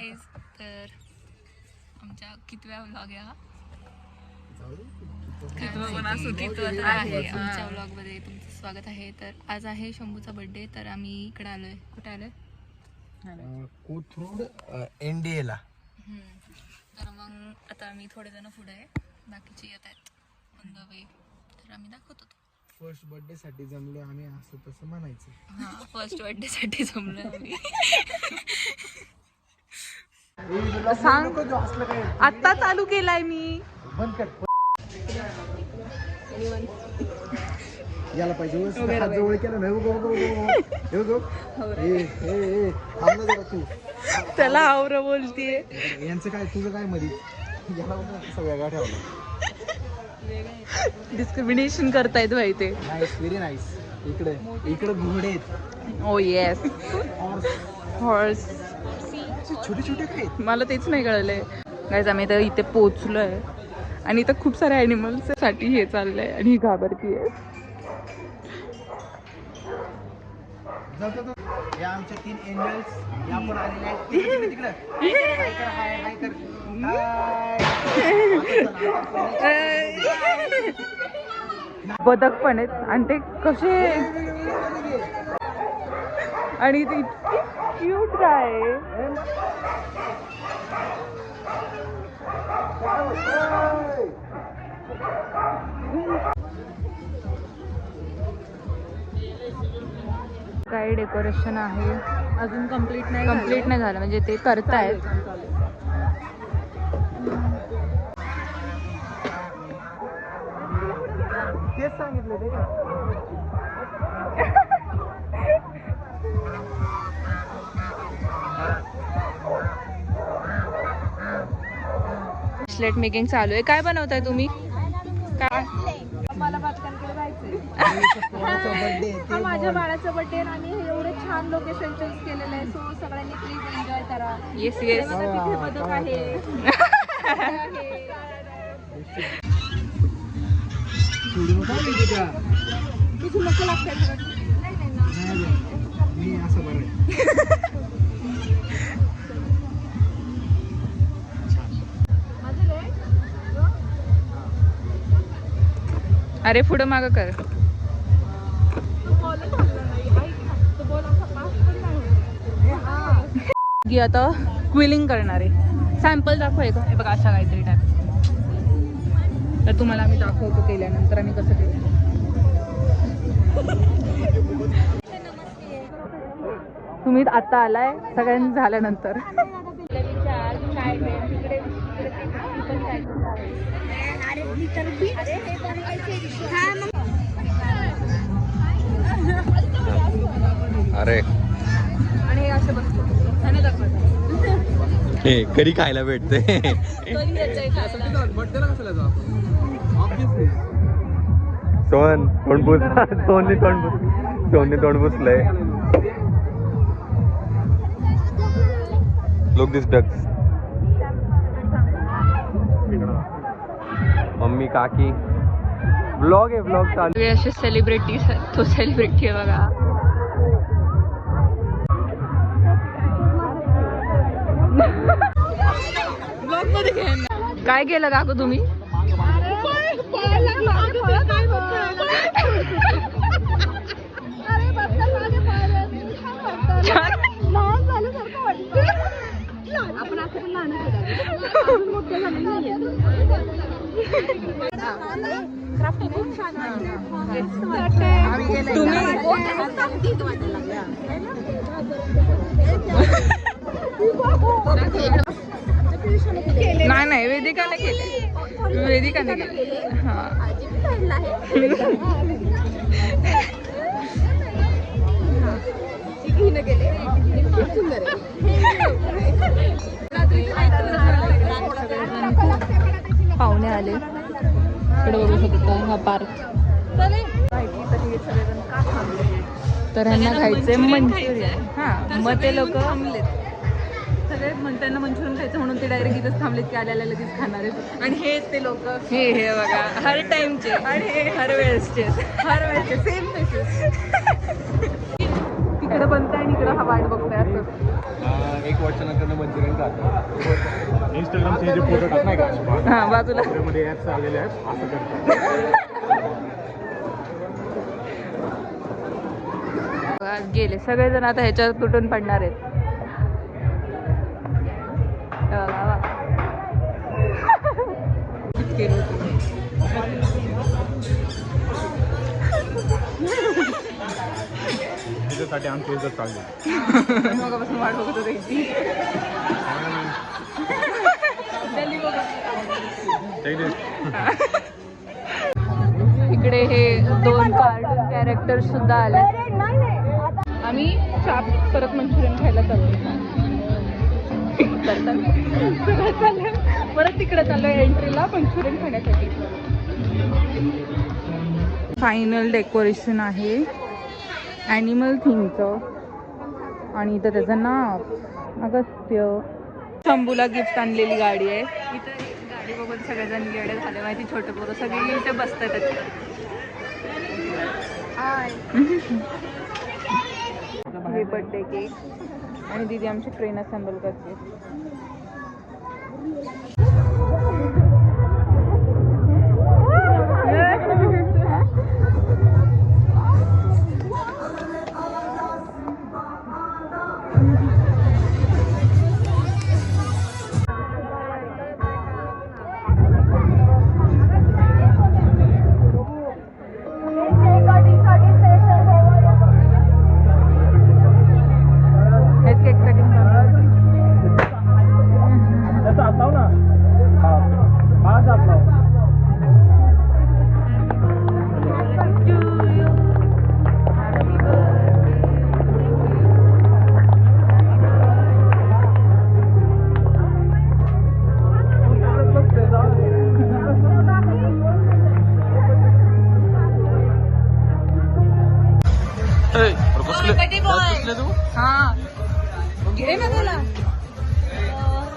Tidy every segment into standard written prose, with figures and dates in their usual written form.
Guys, तर आमच्या कितव्या व्लॉग आहे हा? आमच्या व्लॉग मध्ये तुमचं स्वागत आहे. तर आज आहे शंभूचा बर्थडे, तर आम्ही इकडे आलोय. कुठे आलोय? कोथरूड NDA ला. तर मग आता आम्ही थोडे जण पुढे आहे, बाकीचे येत आहेत ऑन द वे. तर आम्ही दाखवतो. फर्स्ट बर्थडे साठी जमलो आम्ही, असं तसं म्हणायचं. हा, फर्स्ट बर्थडे साठी जमलोय आम्ही. सांग, आता चालू केलाय मी. बंद कर. याला पाहिजे हात जवळ केलं नाही. तू त्याला आवरं बोलतीये. यांचं काय, तुझं काय मध्ये याला सगळ्या ठेवलं. डिस्क्रिमिनेशन करतायत भाई ते. Nice, very nice. इकडे इकडे घोडे आहेत. ओ येस, हॉर्स. छोटे छोटे काय. मला तेच नाही कळलंय. गाईज, आम्ही तर इथे पोहोचलोय आणि इथं खूप साऱ्या ॲनिमल्स साठी हे चाललंय आणि ही घाबरतीये. या आमच्या 3 एंजल्स या पण आलेले आहेत. तिकडे तिकडे हाय कर, हाय कर. बदक पण आहेत आणि ते कसे, आणि ते इतकी क्यूट काय. काय डेकोरेशन आहे, अजून कंप्लीट नाही झालं म्हणजे ते करतायत. तेच सांगितलं ते का. ब्रेसलेट मेकिंग चालू आहे. काय बनवताय तुम्ही? काय? मला बातकांकडे जायचंय. बर्थडे हा माझ्या बाळाचा बर्थडे आणि आम्ही हे एवढं छान लोकेशन चूज केलेलं आहे. सो सगळ्यांनी प्लीज एन्जॉय करा. Yes yes. तिथे बदक आहे. तुझी नको लागते. मी असं बरं. अरे पुढं मागं कर. की आता क्विलिंग करणार आहे. सॅम्पल दाखवाय का? हे बघा अशा काहीतरी टाईप. तर तुम्हाला आम्ही दाखवतो केल्यानंतर आम्ही कसं केलं. तुम्ही आता आलाय, सगळ्यांनी झाल्यानंतर. अरे आणि हे असे बसतो हे कधी खायला भेटते. सोहन तोंडपूस, सोहनने तोंड पुसलंय. लोक दिस डक्स. मम्मी काकी ब्लॉग आहे, ब्लॉग चालू. असे सेलिब्रिटी, तो सेलिब्रिटी आहे बघा. काय केलं काकू तुम्ही? नाही वेदिकाने केले. वेदिकाने केले. हा पाहुणे आले. इकडे बघू शकता हा पार्क. तर ह्यांना खायचंय मंचुरियन. हा, मग ते लोक सगळे त्यांना मंचुरियन खायचं म्हणून ते डायरेक्ट इथंच थांबलेत की आल्याला लगेच खाणार आहेत. आणि हेच ते लोक, हे बघा हर टाइमचे आणि हे हर वेळेसचे सेम फेसेस. तिकडे बनताय आणि इकडे हा वाट बघताय असं. 1 वर्षानंतर मंचुरियन खातो. इंस्टाग्रामचे जे फोटो टाक नाही का हा बाजूला त्यामध्ये ॲप्स आलेले आहेत असं करतात. गेले सगळेजण आता ह्याच्यावर तुटून पडणार आहेत. हे बघा, बघा. केलं होतं. त्याच्यासाठी आमची इज्जत चालली. मगापासून वाट बघत होते इथे. इकडे हे 2 कार्टून कॅरेक्टर सुद्धा आले. आम्ही परत मंचुरियन खायला चाललो. परत तिकडे चाललोय एंट्रीला मंचुरियन खाण्यासाठी. फायनल डेकोरेशन आहे ॲनिमल थीमचं आणि इथं त्याचं नाव अगस्त्य. शंभूला गिफ्ट आणलेली गाडी आहे. इथं गाडी बघून सगळेजण गेडे झाले माहिती. छोटे पोरं सगळे इथे बसतात त्याच्यात. हे बर्थडे केक आणि दीदी आमची ट्रेन असेंबल करते.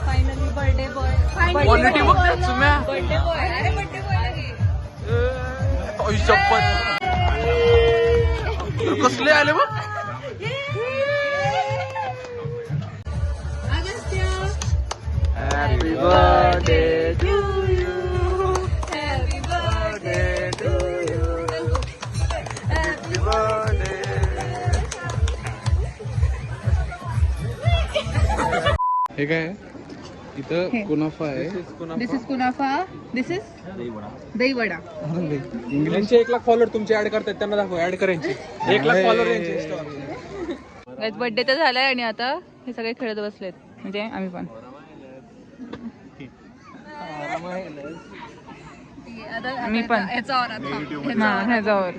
Finally birthday boy. क्वालिटी बघ तुम्ही. Birthday boy. अरे बर्थडे बॉय कसले आले बघ. Happy birthday to you. Happy birthday to you. Happy birthday. हे काय इथं कुनाफा आहे. दिस इज कुनाफा. दिस इज दही वडा. इंग्लंडचे 1 लाख फॉलोअर तुमचे ऍड करतात त्यांना दाखव. ऍड करायचे 1 लाख फॉलोअर यांचे इंस्टावर. बर्थडे तर झालाय आणि आता हे सगळे खेळत बसलेत म्हणजे आम्ही पण. मी पण ह्याच्यावर.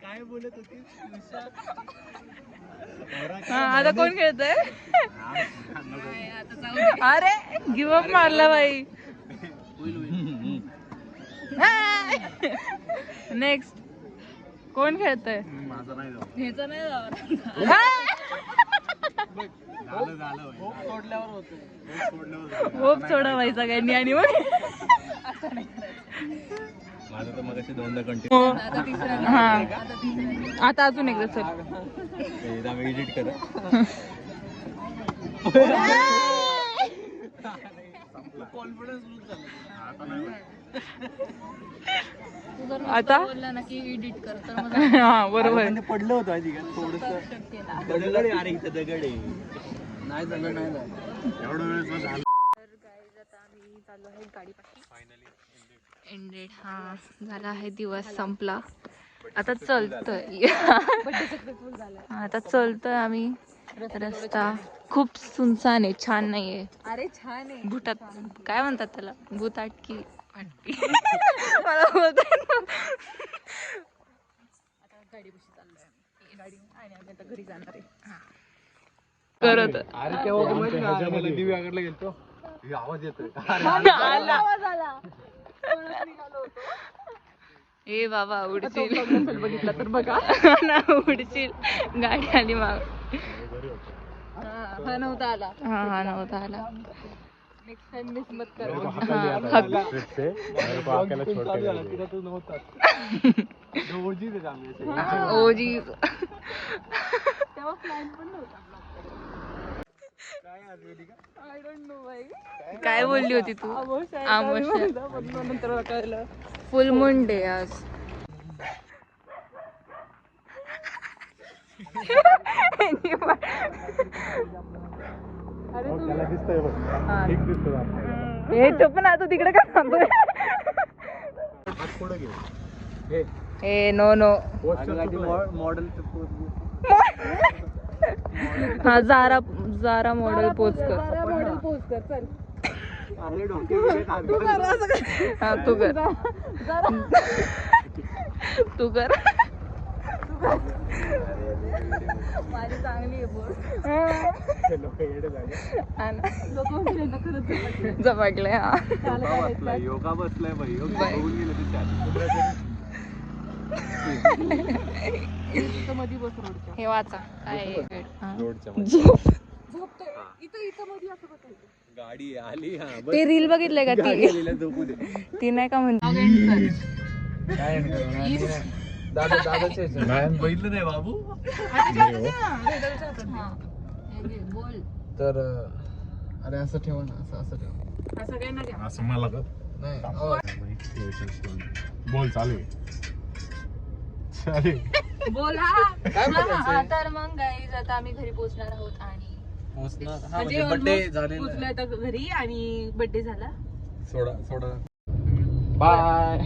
काय बोलत होती. आता कोण खेळतय. अरे गिव्ह मारला बाई. नेक्स्ट कोण खेळतय. होप सोडा बाई सगळ्यांनी आणि मग माझं तर मग 2दा कंटिन्यू. हा आता अजून एकदा चल. एडिट करा. आता बोलला ना की एडिट कर तर मग हा बरोबर. पडलं होतं आधी थोडस. दगड आहे. अरे इथं दगड आहे. नाही दगड नाही एवढं वेळ झालं. आता आम्ही चाललो आहे गाडीपाठी. एंडेड. हा झाला आहे दिवस संपला. आता चलतोय. आता चलतोय आम्ही. रस्ता खूप सुनसान आहे. छान नाहीये. अरे छान आहे. भुटात काय म्हणतात त्याला. भूताटकी फाटकी. मला बोलता येत नाही. आता गाडीपाशी चाललोय. गाडी आणि आम्ही आता घरी जाणार आहे. करत अरे तेव्हा दिव्याकडे गेलतो. आवाज येतोय. ए बाबा उडशील. बघितला तर बघा ना उडशील. गाडी आली माग. हा नव्हता आला. हा नव्हता आला. नेक्स्ट टाइम मिस मत कर. ओजी. तेव्हा प्लॅन पण नव्हता आय डोंट नो बाई. काय बोलली होती तू? अमावस्या. नंतर कळलं. फुल मून डे आज. हे तो पण आता तिकडे का थांबतोय? ए नो नो. मॉडेल हा जारा मॉडेल पोच कर. मॉडेल पोस्ट कर चल. हा तू कर. तू कर. माझी चांगली आहे बोल. झपाटले हा. योगा बसलाय बाई मध्ये बस रोडच्या. हे वाचा काय गाडी आली हा ते रील बघितलंय का ती? झोपू दे ती नाही का म्हणते बघितलं नाही बाबू बोल तर अरे असं ठेवा ना, असं ठेवा. असं काही नाही. असं मला नाही बोल चालू चालेल. बोल हा. तर मग गाईज आता आम्ही घरी पोहोचणार आहोत आणि म्हणजे पोचलोय आता घरी आणि बर्थडे झाला. सोडा बाय.